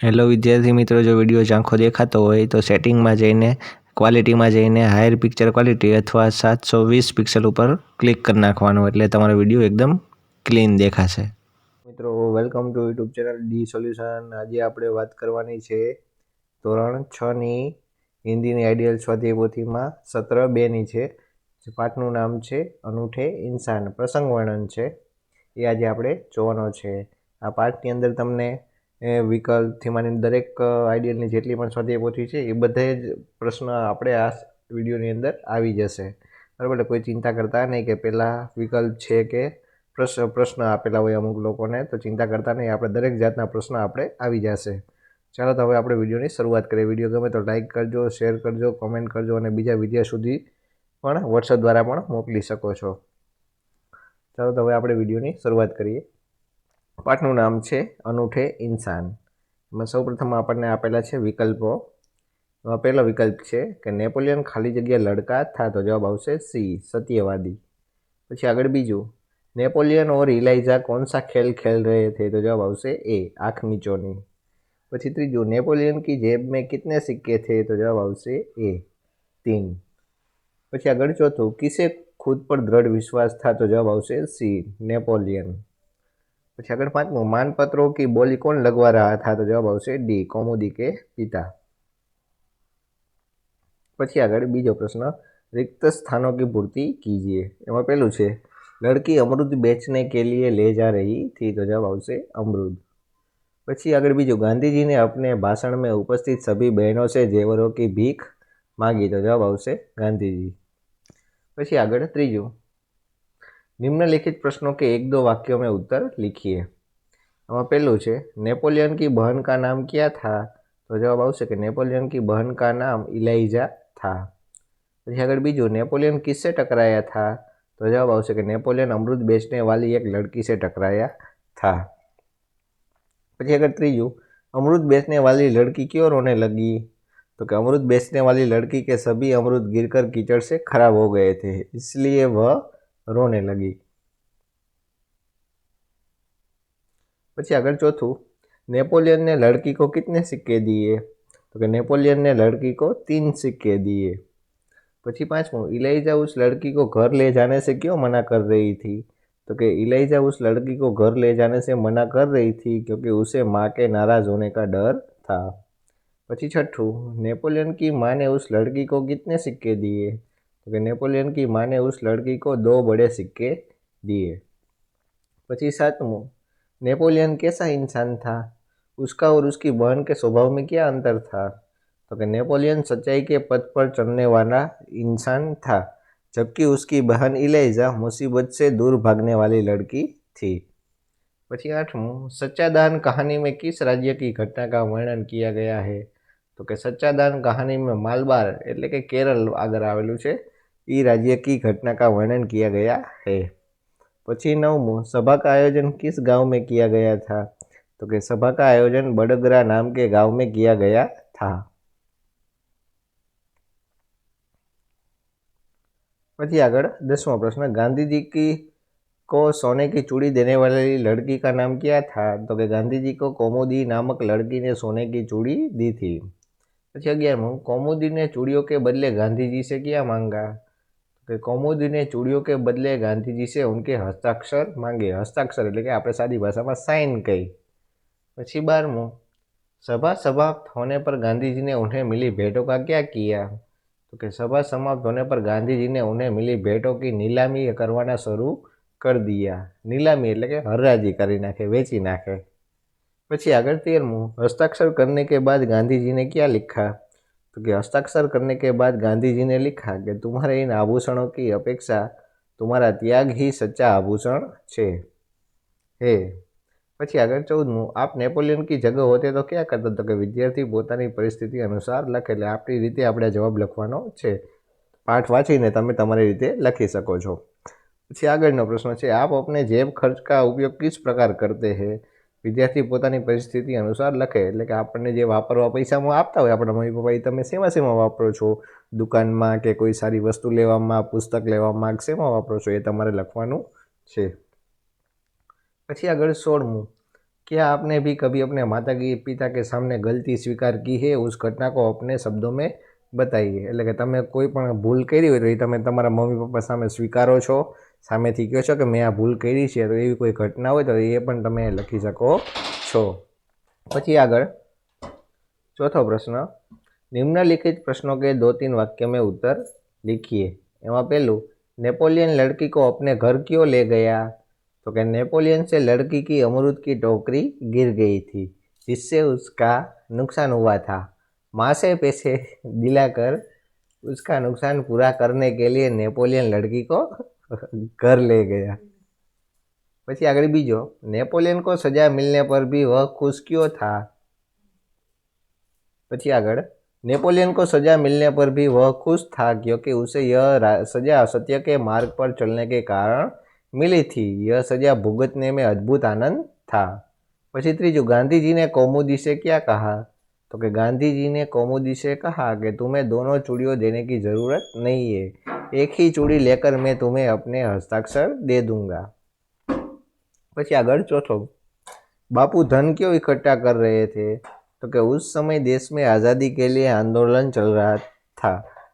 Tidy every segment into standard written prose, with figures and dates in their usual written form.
Hello વિદ્યાર્થી મિત્રો, જો વિડીયો ઝાંખો દેખાતો હોય તો સેટિંગમાં જઈને ક્વોલિટીમાં જઈને હાયર પિક્ચર ક્વોલિટી અથવા 720 પિક્સલ ઉપર ક્લિક કરી નાખવાનું, એટલે તમારો વિડીયો એકદમ ક્લીન દેખાશે. મિત્રો welcome to YouTube channel D solution. આજે આપણે વાત કરવાની છે ધોરણ 6ની હિન્દીની આઈડિયલ સ્વાધ્યાય પોથીમાં સત્ર 2ની છે. પાઠનું નામ છે અનૂઠે ઇન્સાન. પ્રસંગ વર્ણન છે એ આજે આપણે જોવાનો છે. આ પાઠની અંદર તમને વિકલ્પથી માની દરેક આઈડિયલની જેટલી પણ સ્વાધ્યાય પોથી છે એ બધે જ પ્રશ્ન આપણે આ વિડીયોની અંદર આવી જશે. બરાબર, એટલે કોઈ ચિંતા કરતા નહીં કે પહેલાં વિકલ્પ છે કે પ્રશ્ન આપેલા હોય અમુક લોકોને, તો ચિંતા કરતા નહીં, આપણે દરેક જાતના પ્રશ્ન આપણે આવી જશે. ચાલો તો હવે આપણે વિડીયોની શરૂઆત કરીએ. વિડીયો ગમે તો લાઇક કરજો, શેર કરજો, કોમેન્ટ કરજો અને બીજા વિડીયો સુધી પણ વોટ્સઅપ દ્વારા પણ મોકલી શકો છો. ચાલો તો હવે આપણે વિડીયોની શરૂઆત કરીએ. પાઠનું નામ છે અનૂઠે ઇન્સાન. એમાં સૌપ્રથમ આપણને આપેલા છે વિકલ્પો. પહેલો વિકલ્પ છે કે નેપોલિયન ખાલી જગ્યા લડકા થા, તો જવાબ આવશે સી, સત્યવાદી. પછી આગળ બીજું, नेपोलियन और इलाइजा कौन सा खेल खेल रहे थे, तो जवाब आवશે ए, आँख मीचोनी. પછી ત્રીજું, नेपोलियन की जेब में कितने सिक्के थे, तो जवाब आवશે ए, 3. પછી આગળ ચોથું, किसे खुद पर दृढ़ विश्वास था, तो जवाब आवશે सी, नेपोलियन. પછી આગળ પાંચમું, मानपत्रों की बोली कौन लगवा रहा था, तो जवाब આવશે डी, कौमुदी के पिता. પછી આગળ બીજો પ્રશ્ન, रिक्त स्थानों की पूर्ति कीजिए. એમાં પહેલું છે लड़की अमरूद बेचने के लिए ले जा रही थी, तो जवाब आवશે अमरूद. પછી આગળ બીજું, गांधी जी ने अपने भाषण में उपस्थित सभी बहनों से जेवरों की भीख मांगी, तो जवाब आवશે गांधी जी. પછી આગળ ત્રીજું, निम्नलिखित प्रश्नों के एक दो वाक्यों में उत्तर लिखिए. આમાં પહેલું છે नेपोलियन की बहन का नाम क्या था, तो जवाब આવશે કે नेपोलियन की बहन का नाम इलाइजा था. પછી આગળ બીજું, नेपोलियन किससे टकराया था, तो जवाब आवશે કે नेपोलियन अमरूद बेचने वाली एक लड़की से टकराया था. પછી अगर ત્રીજું, अमरूद बेचने वाली लड़की क्यों रोने लगी, तो कि अमरूद बेचने वाली लड़की के सभी अमरूद गिरकर कीचड़ से खराब हो गए थे, इसलिए वह रोने लगी. પછી આગળ ચોથું, नेपोलियन ने लड़की को कितने सिक्के दिए, तो कि नेपोलियन ने लड़की को 3 सिक्के दिए. પછી પાંચમું, इलाइजा उस लड़की को घर ले जाने से क्यों मना कर रही थी, तो कि इलाइजा उस लड़की को घर ले जाने से मना कर रही थी क्योंकि उसे माँ के नाराज होने का डर था. પછી छठું, नेपोलियन की माँ ने उस लड़की को कितने सिक्के दिए, तो कि नेपोलियन की माँ ने उस लड़की को 2 बड़े सिक्के दिए. પછી सातमुं, नेपोलियन कैसा इंसान था, उसका और उसकी बहन के स्वभाव में क्या अंतर था, तो कि नेपोलियन सच्चाई के पथ पर चलने वाला इंसान था, जबकि उसकी बहन इलाइजा मुसीबत से दूर भागने वाली लड़की थी. પછી आठवां, सच्चा दान कहानी में किस राज्य की घटना का वर्णन किया गया है, तो कि सच्चा दान कहानी में मालबार એટલે કે કેરળ આગળ આવેલું છે એ राज्य की घटना का वर्णन किया गया है. પછી નવમું, सभा का आयोजन किस गांव में किया गया था, तो कि सभा का आयोजन बड़गरा नाम के गांव में किया गया था. પછી આગળ 10वां प्रश्न, गांधी जी की को सोने की चूड़ी देने वाली लड़की का नाम क्या था, तो कि गांधी जी को कौमुदी नामक लड़की ने सोने की चूड़ी दी थी. પછી 11वां, कौमुदी ने चूड़ियों के बदले गांधी जी से क्या मांगा, तो कि कौमुदी ने चूड़ियों के बदले गांधी जी से उनके हस्ताक्षर मांगे. हस्ताक्षर એટલે કે આપણે સાદી ભાષામાં સાઇન કહી. પછી 12वां, सभा समाप्त होने पर गांधी जी ने उन्हें मिली भेंटों का क्या किया, तो कि सभा समाप्त होने पर गांधी जी ने उन्हें मिली भेंटों की नीलामी करवाना शुरू कर दिया. नीलामी એટલે કે હરાજી કરી નાખે, વેચી નાખે. પછી આગળ 13મું, हस्ताक्षर करने के बाद गांधी जी ने क्या लिखा, तो कि हस्ताक्षर करने के बाद गांधी जी ने लिखा कि तुम्हारे इन आभूषणों की अपेक्षा तुम्हारा त्याग ही सच्चा आभूषण છે હે. પછી આગળ 14મું, आप नेपोलियन की जगह होते तो क्या करते, तो कि વિદ્યાર્થી પોતાની પરિસ્થિતિ અનુસાર લખે. એટલે આપણી રીતે આપણે જવાબ લખવાનો છે. પાઠ વાંચીને તમે તમારી રીતે લખી શકો છો. પછી આગળનો પ્રશ્ન છે, आप अपने जेब खर्च का उपयोग किस प्रकार करते हैं. વિદ્યાર્થી પોતાની પરિસ્થિતિ અનુસાર લખે. એટલે કે આપણને જે વાપરવા પૈસામાં આપતા હોય આપણા મમ્મી પપ્પા, એ તમે શેમાં વાપરો છો, દુકાનમાં કે કોઈ સારી વસ્તુ લેવામાં, પુસ્તક લેવામાં, શેમાં વાપરો છો, એ તમારે લખવાનું છે. પછી આગળ 16મું, क्या आपने भी कभी अपने माता पिता के सामने गलती स्वीकार की है? उस घटना को अपने शब्दों में बताइए. એટલે કે તમે કોઈ પણ ભૂલ કરી હોય તો એ તમે તમારા મમ્મી પપ્પા સામે સ્વીકારો છો, સામેથી કહો છો કે મેં આ ભૂલ કરી છે, તો એવી કોઈ ઘટના હોય તો એ પણ તમે લખી શકો છો. પછી આગળ ચોથો પ્રશ્ન, निम्नलिखित प्रश्नों के 2-3 वाक्य में उत्तर लिखिए. એમાં પહેલું, नेपोलियन लड़की को अपने घर क्यों ले गया? तो क्या नेपोलियन से लड़की की अमरूद की टोकरी गिर गई थी जिससे उसका नुकसान हुआ था. माँ से पैसे दिलाकर उसका नुकसान पूरा करने के लिए नेपोलियन लड़की को घर ले गया. પછી આગળ બીજો, नेपोलियन को सजा मिलने पर भी वह खुश क्यों था? પછી આગળ, नेपोलियन को सजा मिलने पर भी वह खुश था क्योंकि उसे यह सजा सत्य के मार्ग पर चलने के कारण मिली थी. यह सजा भुगतने में अद्भुत आनंद था. પછી ત્રીજું, गांधी जी ने कौमुदी से क्या कहा? तो कि गांधी जी ने कौमुदी से कहा कि तुम्हें दोनों चूड़ियों देने की जरूरत नहीं है, एक ही चूड़ी लेकर मैं तुम्हें अपने हस्ताक्षर दे दूंगा. પછી આગળ ચોથો, बापू धन क्यों इकट्ठा कर रहे थे? तो कि उस समय देश में आज़ादी के लिए आंदोलन चल रहा था.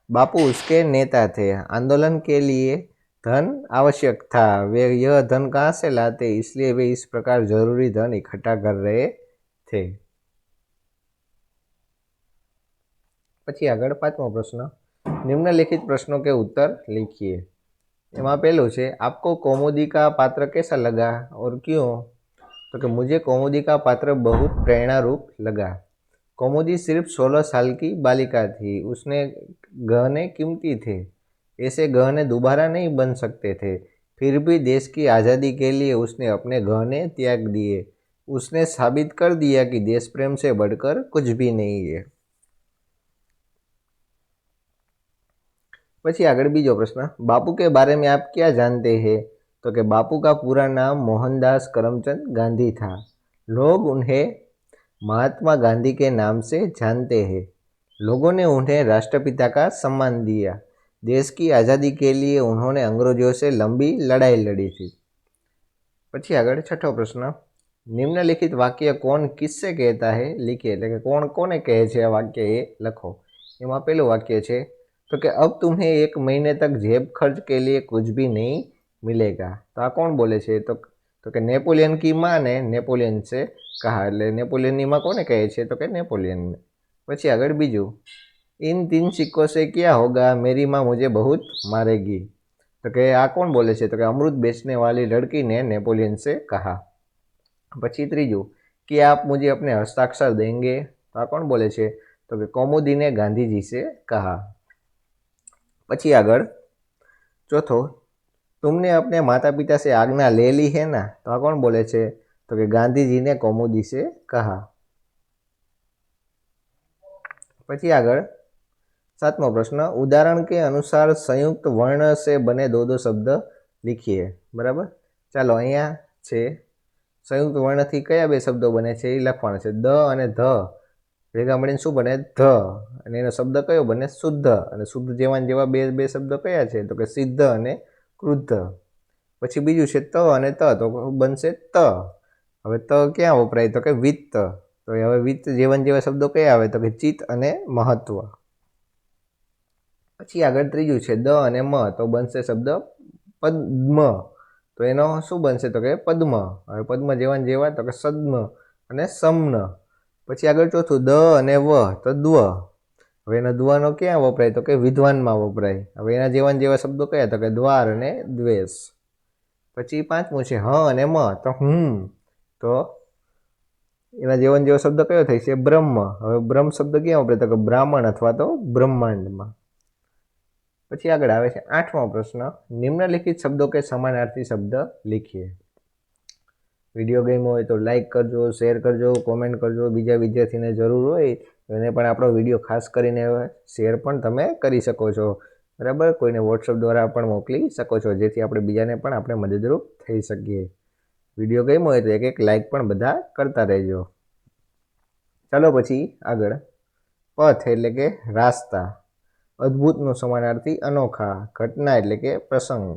बापू उसके नेता थे. आंदोलन के लिए धन आवश्यक था. वे यह धन कहाँ से लाते, इसलिए वे इस प्रकार जरूरी धन इकट्ठा कर रहे थे. પછી આગળ પાંચમો પ્રશ્ન, निम्नलिखित प्रश्नों के उत्तर लिखिए. એમાં પહેલું છે, आपको कौमुदी का पात्र कैसा लगा और क्यों? तो कि मुझे कौमुदी का पात्र बहुत प्रेरणारूप लगा. कौमुदी सिर्फ 16 साल की बालिका थी. उसने गहने कीमती थे. ऐसे गहने दोबारा नहीं बन सकते थे. फिर भी देश की आज़ादी के लिए उसने अपने गहने त्याग दिए. उसने साबित कर दिया कि देश प्रेम से बढ़कर कुछ भी नहीं है. પછી આગળ બીજો પ્રશ્ન, बापू के बारे में आप क्या जानते हैं? तो कि बापू का पूरा नाम मोहनदास करमचंद गांधी था. लोग उन्हें महात्मा गांधी के नाम से जानते हैं. लोगों ने उन्हें राष्ट्रपिता का सम्मान दिया. देश की आज़ादी के लिए उन्होंने अंग्रेजों से लंबी लड़ाई लड़ी थी. પછી આગળ છઠ્ઠો પ્રશ્ન, નિમ્નલિખિત વાક્ય કોણ કિસસે કહેતા હે लिखिए. એટલે કે કોણ કોને કહે છે આ વાક્ય એ લખો. એમાં પહેલું વાક્ય છે, तो कि अब तुम्हें 1 महीने तक जेब खर्च के लिए कुछ भी नहीं मिलेगा. तो आ कौन बोले छे? तो कि नेपोलियन की माँ ने नेपोलियन से कहा. એટલે नेपोलियन माँ कोने कहे छे? तो कि नेपोलियन ने. પછી આગળ બીજું, इन 3 सिक्कों से क्या होगा? मेरी माँ मुझे बहुत मारेगी. तो कि आ कौन बोले छे? तो कि अमृत बेचने वाली लड़की ने नेपोलियन से कहा. પછી ત્રીજું, कि आप मुझे अपने हस्ताक्षर देंगे? तो आ कौन बोले छे? तो कि कौमुदी ने गांधी जी से कहा. પછી આગળ ચોથો, तुमने अपने माता पिता से आज्ञा ले ली है ना? तो आ कौन बोले छे? तो कि गांधी जी ने कौमुदी से कहा. પછી આગળ सातमो प्रश्न, उदाहरण के अनुसार संयुक्त वर्ण से बने दो शब्द लिखिए. बराबर, ચાલો અહીંયા છે સંયુક્ત વર્ણથી કયા બે શબ્દો બને છે એ લખવાના છે. દ અને ધ ભેગા મળીને શું બને? ધ. અને એનો શબ્દ કયો બને? શુદ્ધ. અને શુદ્ધ જેવા બે શબ્દો કયા છે? તો કે સિદ્ધ અને ક્રુદ્ધ. પછી બીજું છે ત અને ત, તો બનશે ત. હવે ત ક્યાં વપરાય? તો કે વિત્ત. તો હવે વિત્ત જેવા શબ્દો કયા આવે? તો કે ચિત્ત અને મહત્વ. પછી આગળ ત્રીજું છે દ અને મ, તો બનશે શબ્દ પદ્મ. તો એનો શું બનશે? તો કે પદ્મ. હવે પદ્મ જેવા તો કે સદ્મ અને સમન. પછી આગળ ચોથું દ અને વ, તો દ્વ. હવે એનો દ્વનો ક્યાં વપરાય? તો કે વિદ્વાનમાં વપરાય. હવે એના જેવા શબ્દો કયા? તો કે દ્વાર અને દ્વેષ. પછી પાંચમું છે હ અને મ, તો તો એના જેવો શબ્દ કયો થાય છે? બ્રહ્મ. હવે બ્રહ્મ શબ્દ ક્યાં વપરાય? તો કે બ્રાહ્મણ અથવા તો બ્રહ્માંડમાં. પછી આગળ આવે છે આઠમો પ્રશ્ન, નિમ્નલિખિત શબ્દો કે સમાનાર્થી શબ્દ लिखिए. વિડીયો ગમ્યો હોય તો લાઈક કરજો, શેર કરજો, કોમેન્ટ કરજો. બીજા વિદ્યાર્થીને જરૂર હોય તો એને પણ આપણો વિડીયો ખાસ કરીને શેર પણ તમે કરી શકો છો. બરાબર, કોઈને વોટ્સઅપ દ્વારા પણ મોકલી શકો છો, જેથી આપણે બીજાને પણ આપણે મદદરૂપ થઈ શકીએ. વિડીયો ગમ્યો હોય તો એક લાઈક પણ બધા કરતા રહેજો. ચાલો પછી આગળ, પથ એટલે કે રાસ્તા. અદ્ભુતનો સમાનાર્થી અનોખા. ઘટના એટલે કે પ્રસંગ.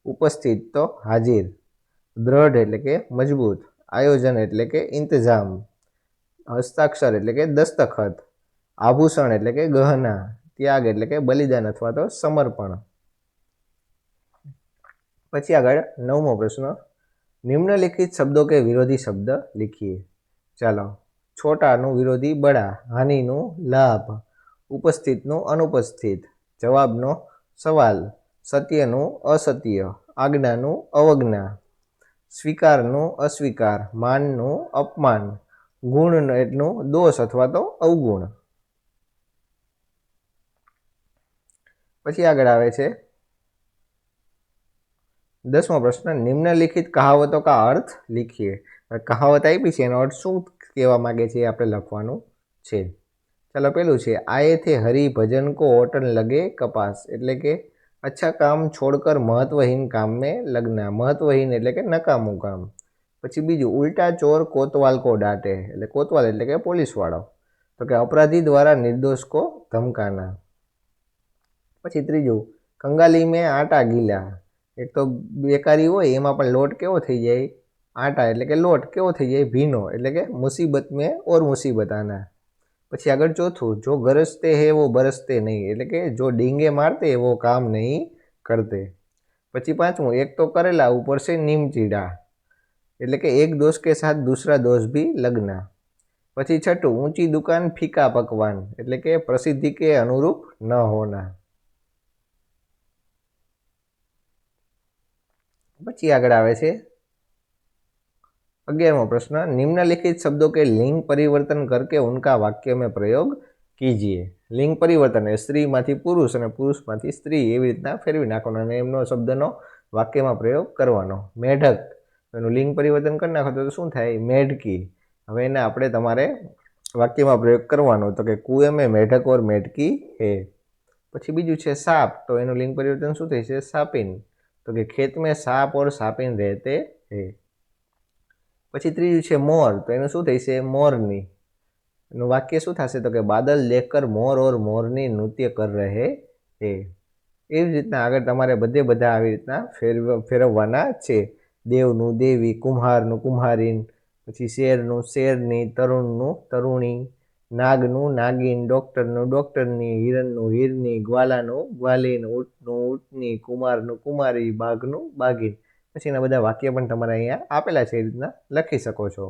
ઉપસ્થિત તો હાજર. દ્રઢ એટલે કે મજબૂત. आयोजन एटले के इंतजाम, हस्ताक्षर एटले के दस्तखत, आभूषण एटले के गहना, त्याग एटले के बलिदान अथवा तो समर्पण। पछी आगळ 9मो प्रश्न, निम्नलिखित शब्दों के विरोधी शब्द लिखिए। चलो, छोटानु विरोधी बड़ा, हानिनु लाभ, उपस्थितनु अनुपस्थित, जवाबनो सवाल, सत्यनु असत्य, आज्ञानु अवज्ञा, स्वीकारनु अस्वीकार, माननु अपमान, गुणनु दोष अथवा तो अवगुण। पछी आगळ आवे छे 10मो प्रश्न, निम्नलिखित कहावतों का अर्थ लिखिए। कहावत आपी छे एनो अर्थ शुं कहेवा मांगे छे आपणे लखवानुं छे। चलो, पेलुं छे, आए थे हरि भजन को ओटन लगे कपास, एटले के अच्छा काम छोड़कर महत्वहीन काम में लगना। महत्वहीन एटले के नकामું काम। पछी बीजું, उल्टा चोर कोतवाल को डांटे, एटले कोतवाल एटले के पोलीस वाळो। तो के अपराधी द्वारा निर्दोष को धमकाना। पछी त्रीजुं, कंगाली में आटा गीला। एक तो बेकारी होय एमां पण लोट केवो थई जाय, आटा एटले के लोट केवो थई जाय भीनो, एटले के मुसीबत में और मुसीबत आना। पछी आगळ चौथुं, जो गरजते हैं वो बरसते नहीं, एटले के जो डींगे मारते वो काम नहीं करते। पछी पांचमुं, एक तो करेला ऊपर से नीम चीड़ा, एटले के एक दोष के साथ दूसरा दोष भी लगना। पछी छठुं, ऊंची दुकान फीका पकवान, एटले के प्रसिद्धि के अनुरूप न होना। पछी आगळ आवे छे 11मो प्रश्न, निम्नलिखित शब्दों के लिंग परिवर्तन करके उनका वाक्य में प्रयोग कीजिए। लिंग परिवर्तन स्त्री मांथी पुरुष अने पुरुष मांथी स्त्री एवी रीतना फेरवी नाखवानो अने एमनो शब्दनो वाक्य में प्रयोग करवानो। मेढक एनुं लिंग परिवर्तन करी नाखो तो शुं थाय? मेढकी। हवे एने आपणे तमारे वाक्य में प्रयोग करवानो। तो के कुएं में मेढक और मेढकी है। पछी बीजुं छे साप, तो एनुं लिंग परिवर्तन शुं थशे? सापिन। तो कि खेत में सांप और सापिन रहते हैं। पछी त्रीजुं छे मोर, तो एनुं शुं थशे? मोरनी। एनुं वाक्य शुं थशे? तो कि बादल देखकर मोर और मोरनी नृत्य कर रहे हैं। एवी रीतना आगळ तमारे बधे बधा आवी रीतना फेरववाना छे। देवनुं देवी, कुम्हारनुं कुम्हारीन, पछी शेरनुं शेरनी, तरुणनुं तरुणी, नागनुं नागिन, डॉक्टरनुं डॉक्टरनी, हिरणनुं हिरनी, ग्वालानुं ग्वालीन, ऊंटनुं ऊंटनी, कुमारनुं कुमारी, बाघनुं बाघीन। पछी एना बधा वाक्य पण तमारे अहींया आपेला छे, ए रीतना लखी शको छो।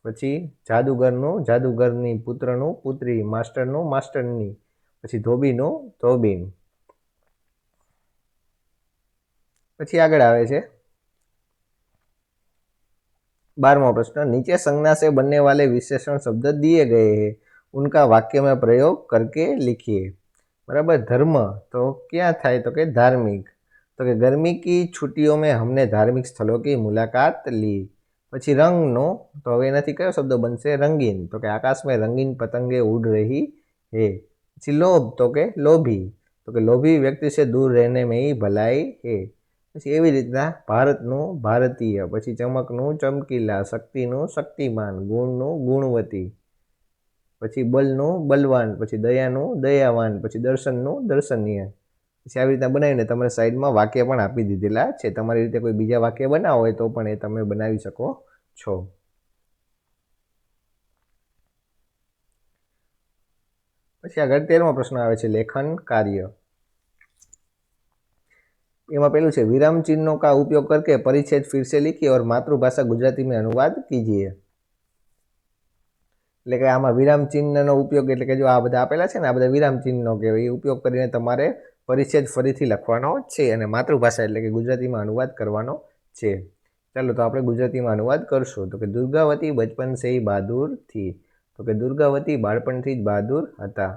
पछी जादूगरनुं जादूगरनी, पुत्रनुं पुत्री, मास्टरनुं मास्टरनी, पछी धोबीनुं धोबीन। पछी आगळ आवे छे 12मो प्रश्न, नीचे संज्ञा से बनने वाले विशेषण शब्द दिए गए हैं, उनका वाक्य में प्रयोग करके लिखिए। बराबर। धर्म तो क्या थाय? तो कि धार्मिक। तो कि गर्मी की छुट्टियों में हमने धार्मिक स्थलों की मुलाकात ली। पछी रंगनो, तो हवे एनाथी कयो शब्द बनशे? रंगीन। तो कि आकाश में रंगीन पतंगे उड़ रही है। पछी लोभ, तो कि लोभी। तो कि लोभी व्यक्ति से दूर रहने में ही भलाई है। पछी एवी रीतना भारतनुं भारतीय, पछी चमकनुं चमकीला, शक्तिनुं शक्तिमान, गुणनुं गुणवती, पछी बलनुं बलवान, पछी दयानुं दयावान, पछी दर्शननुं दर्शनीय। पछी આવી રીતના બનાવીને તમારે સાઈડમાં વાક્ય પણ આપી દીધેલા છે। તમારી રીતે કોઈ બીજા વાક્ય બનાવો હોય તો પણ એ તમે બનાવી શકો છો। પછી આગળ 13મો પ્રશ્ન આવે છે લેખન કાર્ય। एमा पहलू है, विराम चिन्हों का उपयोग करके परिच्छेद फिर से लिखिए और मातृभाषा गुजराती में अनुवाद कीजिए। એટલે કે આમાં વિરામ ચિહ્નનો ઉપયોગ એટલે કે જો આ બધા આપેલા છે ને આ બધા વિરામ ચિહ્નો કહેવાય, એ ઉપયોગ કરીને તમારે પરિચ્છેદ ફરીથી લખવાનો છે અને માતૃભાષા એટલે કે ગુજરાતીમાં અનુવાદ કરવાનો છે। ચાલો તો આપણે ગુજરાતીમાં અનુવાદ કરશું। તો કે દુર્ગાવતી બચપન से ही बहादुर थी। तो कि दुर्गावती बाळपणथी ज बहादुर हता।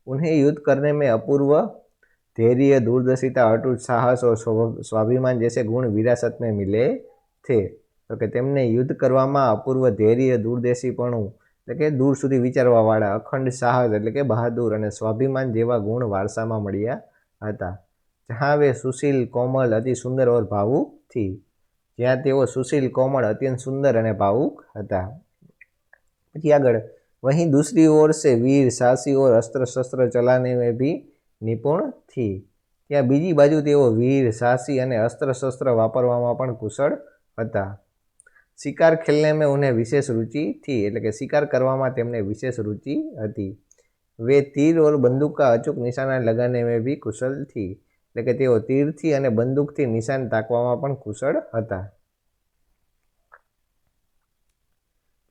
उन्हें युद्ध करने में अपूर्व धैर्य, दूरदर्शिता, अटूट साहस और स्वाभिमान जैसे गुण विरासत में मिले थे। तो कि तेमने युद्ध करवामां अपूर्व धैर्य, दूरदेशीपणुं એટલે કે દૂર સુધી વિચારવાવાળા, અખંડ સાહસ એટલે કે બહાદુર અને સ્વાભિમાન જેવા ગુણ વારસામાં મળ્યા હતા। જहाँ वे सुशील, कोमल, अति सुंदर और भावुक थी। જ્યાં તેઓ સુશીલ, કોમળ, અત્યંત સુંદર અને ભાવુક હતા। પછી આગળ, वहीं दूसरी ओर से वीर, साहसी और अस्त्र शस्त्र चलाने में भी निपुण थी। ત્યાં બીજી બાજુ તેઓ વીર, સાહસી અને અસ્ત્ર શસ્ત્ર વાપરવામાં પણ કુશળ હતા। शिकार खेलने में उन्हें विशेष रुचि थी, એટલે કે શિકાર કરવામાં તેમને વિશેષ रुचि હતી। वे तीर और बंदूक का अचूक निशाना लगाने में भी कुशल थी, એટલે કે તેઓ તીરથી અને બંદૂકથી નિશાન તાકવામાં પણ કુશળ હતા।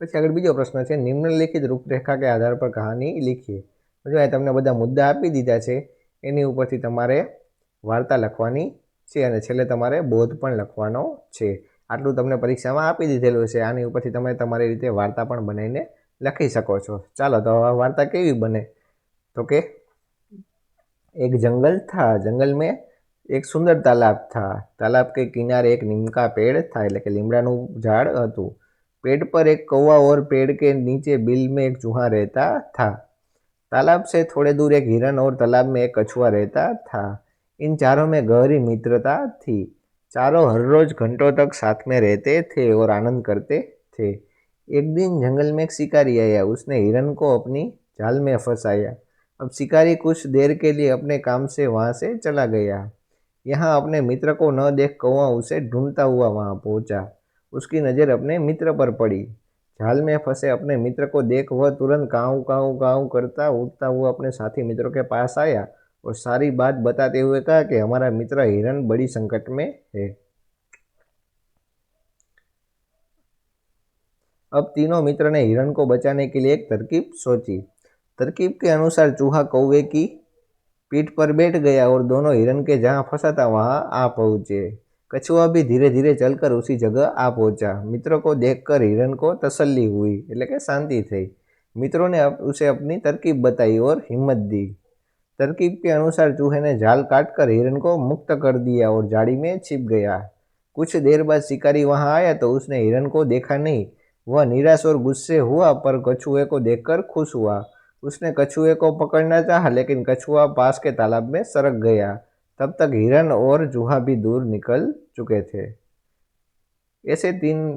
પછી આગળ બીજો પ્રશ્ન છે, નિમ્નલિખિત રૂપરેખા કે આધાર પર કહાની લીખીએ। જો આ તમને બધા મુદ્દા આપી દીધા છે, એની ઉપરથી તમારે વાર્તા લખવાની છે અને છેલ્લે તમારે બોધ પણ લખવાનો છે। આટલું તમને પરીક્ષામાં આપી દીધેલું છે, આની ઉપરથી તમે તમારી રીતે વાર્તા પણ બનાવીને લખી શકો છો। ચાલો તો આ વાર્તા કેવી બને, तो के एक जंगल था, जंगल में एक सुंदर तालाब था। तालाब के किनारे एक नीम का पेड़ था, એટલે કે લીમડાનું ઝાડ હતું। पेड़ पर एक कौवा और पेड़ के नीचे बिल में एक चूहा रहता था। तालाब से थोड़े दूर एक हिरन और तालाब में एक कछुआ रहता था। इन चारों में गहरी मित्रता थी। चारों हर रोज घंटों तक साथ में रहते थे और आनंद करते थे। एक दिन जंगल में एक शिकारी आया, उसने हिरन को अपनी जाल में फंसाया। अब शिकारी कुछ देर के लिए अपने काम से वहां से चला गया। यहाँ अपने मित्र को न देख कौवा उसे ढूंढता हुआ वहां पहुंचा। उसकी नज़र अपने मित्र पर पड़ी। जाल में फंसे अपने मित्र को देख वह तुरंत काऊ काऊ काऊ करता उड़ता हुआ अपने साथी मित्रों के पास आया और सारी बात बताते हुए कहा कि हमारा मित्र हिरन बड़ी संकट में है। अब तीनों मित्र ने हिरन को बचाने के लिए एक तरकीब सोची। तरकीब के अनुसार चूहा कौवे की पीठ पर बैठ गया और दोनों हिरन के जहाँ फंसा था वहां आ पहुंचे। कछुआ भी धीरे धीरे चलकर उसी जगह आ पहुंचा। मित्रों को देखकर हिरन को तसल्ली हुई, એટલે કે शांति थी। मित्रों ने उसे अपनी तरकीब बताई और हिम्मत दी। तरकीब के अनुसार चूहे ने जाल काटकर हिरन को मुक्त कर दिया और झाड़ी में छिप गया। कुछ देर बाद शिकारी वहां आया तो उसने हिरन को देखा नहीं। वह निराश और गुस्से हुआ, पर कछुए को देखकर खुश हुआ। उसने कछुए को पकड़ना चाहा, लेकिन कछुआ पास के तालाब में सरक गया। तब तक हिरन और चूहा भी दूर निकल चुके थे। ऐसे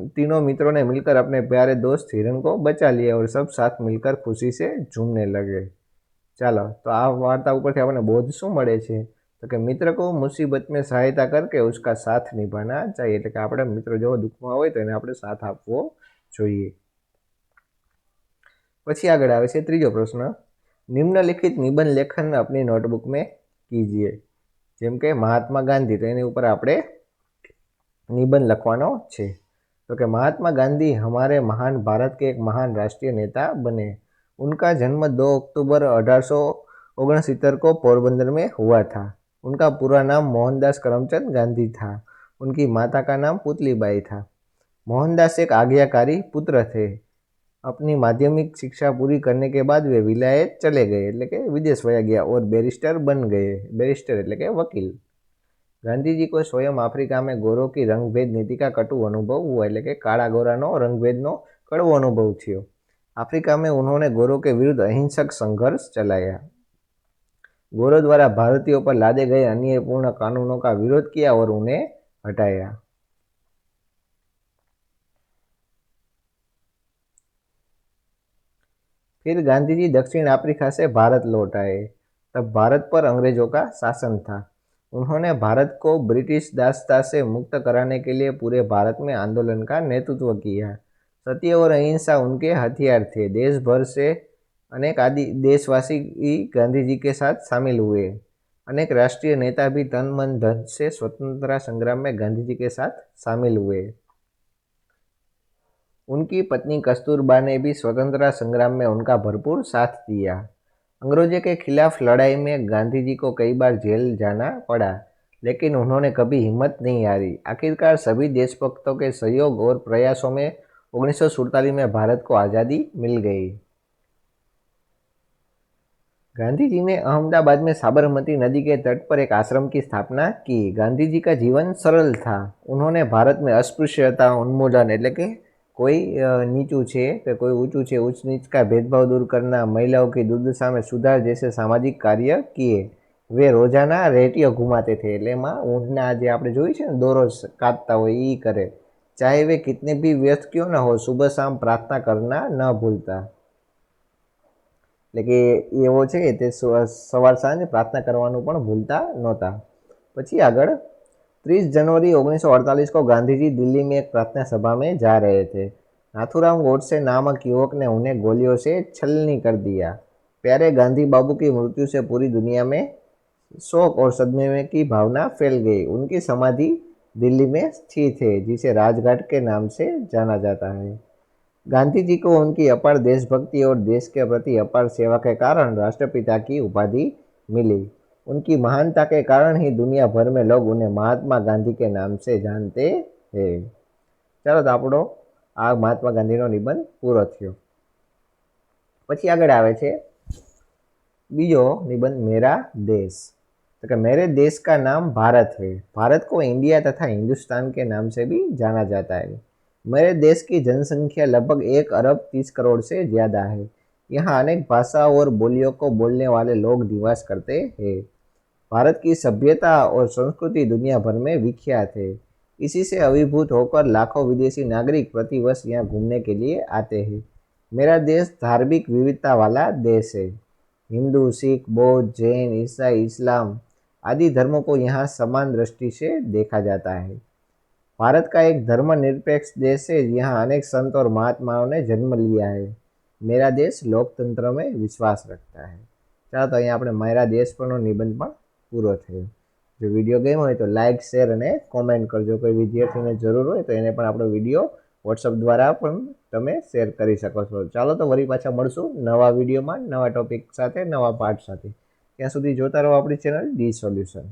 तीनों मित्रों ने मिलकर अपने प्यारे दोस्त हिरन को बचा लिया और सब साथ मिलकर खुशी से झूमने लगे। ચાલો તો આ વાર્તા ઉપરથી આપણને બોધ શું મળે છે, તો કે મિત્ર કો મુસીબત में सहायता करके उसका साथ निभाना चाहिए, એટલે કે આપણે મિત્ર જો દુઃખમાં હોય તો એને આપણે સાથ આપવો જોઈએ। પછી આગળ આવે છે ત્રીજો પ્રશ્ન, નિમ્નલિખિત નિબંધ લેખન अपनी नोटबुक में कीजिए। જેમ કે મહાત્મા ગાંધી, તો એની ઉપર આપણે નિબંધ લખવાનો છે। तो कि महात्मा गांधी हमारे महान भारत के एक महान राष्ट्रीय नेता बने। उनका जन्म 2 अक्टूबर 1869 को पोरबंदर में हुआ था। उनका पूरा नाम मोहनदास करमचंद गांधी था। उनकी माता का नाम पुतलीबाई था। मोहनदास एक आज्ञाकारी पुत्र थे। अपनी माध्यमिक शिक्षा पूरी करने के बाद वे विलायत चले गए, એટલે કે વિદેશ વયા ગયા और बैरिस्टर बन गए। बैरिस्टर એટલે કે वकील। गांधी जी को स्वयं अफ्रीका में गोरों की रंगभेद नीति का कटु अनुभव हुआ, એટલે કે काळा गोरानो रंगभेदनो कड़वो अनुभव थयो। अफ्रीका में उन्होंने गोरों के विरुद्ध अहिंसक संघर्ष चलाया। गोरों द्वारा भारतीयों पर लादे गए अन्यायपूर्ण कानूनों का विरोध किया और उन्हें हटाया। फिर गांधी जी दक्षिण अफ्रीका से भारत लौट आए। तब भारत पर अंग्रेजों का शासन था। उन्होंने भारत को ब्रिटिश दासता से मुक्त कराने के लिए पूरे भारत में आंदोलन का नेतृत्व किया। सत्य और अहिंसा उनके हथियार थे। देश भर से अनेक आदि देशवासी गांधी जी के साथ शामिल हुए। अनेक राष्ट्रीय नेता भी तन मन धन से स्वतंत्रता संग्राम में गांधी जी के साथ शामिल हुए। उनकी पत्नी कस्तूरबा ने भी स्वतंत्रता संग्राम में उनका भरपूर साथ दिया। अंग्रेजों के खिलाफ लड़ाई में गांधी जी को कई बार जेल जाना पड़ा, लेकिन उन्होंने कभी हिम्मत नहीं हारी। आखिरकार सभी देशभक्तों के सहयोग और प्रयासों में 1947 में भारत को आज़ादी मिल गई। गांधी जी ने अहमदाबाद में साबरमती नदी के तट पर एक आश्रम की स्थापना की। गांधी जी का जीवन सरल था। उन्होंने भारत में अस्पृश्यता उन्मूलन, એટલે કે कोई नीचू है कि कोई ऊंचू है, उच्च नीच का भेदभाव दूर करना, महिलाओं की दुर्दशा में सुधार जैसे सामाजिक कार्य किए। वे रोजाना रेडियो घुमाते थे, એટલે એમાં ઊંટના જે આપણે જોઈ છે ને દોરો કાપતા હોય એ કરે। चाहे वे कितने भी व्यस्त क्यों न हो, सुबह शाम प्रार्थना करना न भूलता। એટલે કે એવો છે તે સવાર સાંજ પ્રાર્થના કરવાનું પણ ભૂલતા નહોતા। પછી આગળ 30 जनवरी 1948 को गांधी जी दिल्ली में एक प्रार्थना सभा में जा रहे थे। नाथूराम गोडसे नामक युवक ने उन्हें गोलियों से छलनी कर दिया। प्यारे गांधी बाबू की मृत्यु से पूरी दुनिया में शोक और सदमे की भावना फैल गई। उनकी समाधि दिल्ली में स्थित है, जिसे राजघाट के नाम से जाना जाता है। गांधी जी को उनकी अपार देशभक्ति और देश के प्रति अपार सेवा के कारण राष्ट्रपिता की उपाधि मिली। उनकी महानता के कारण ही दुनिया भर में लोग उन्हें महात्मा गांधी के नाम से जानते हैं। ચાલો તો આપણો આ મહાત્મા ગાંધીનો નિબંધ પૂરો થયો। પછી આગળ આવે છે બીજો નિબંધ मेरा देश। तो कि मेरे देश का नाम भारत है। भारत को इंडिया तथा हिंदुस्तान के नाम से भी जाना जाता है। मेरे देश की जनसंख्या लगभग 1 अरब 30 करोड़ से ज़्यादा है। यहाँ अनेक भाषाओं और बोलियों को बोलने वाले लोग निवास करते हैं। भारत की सभ्यता और संस्कृति दुनिया भर में विख्यात है। इसी से अभिभूत होकर लाखों विदेशी नागरिक प्रतिवर्ष यहाँ घूमने के लिए आते हैं। मेरा देश धार्मिक विविधता वाला देश है। हिंदू, सिख, बौद्ध, जैन, ईसाई, इस्लाम आदि धर्मों को यहाँ समान दृष्टि से देखा जाता है। भारत का एक धर्मनिरपेक्ष देश है। यहाँ अनेक संत और महात्माओं ने जन्म लिया है। मेरा देश लोकतंत्र में विश्वास रखता है। ચાલો તો અહીંયા આપણે મારા દેશ પરનો નિબંધ પણ પૂરો થયો। જો વિડીયો ગમ્યો હોય તો લાઇક, શેર અને કોમેન્ટ કરજો। કોઈ વિદ્યાર્થીને જરૂર હોય તો એને પણ આપણો વિડીયો વોટ્સઅપ દ્વારા પણ તમે શેર કરી શકો છો। ચાલો તો વળી પાછા મળશું નવા વિડીયોમાં, નવા ટોપિક સાથે, નવા પાઠ સાથે। ત્યાં સુધી જોતા રહો આપણી ચેનલ ડી સોલ્યુશન।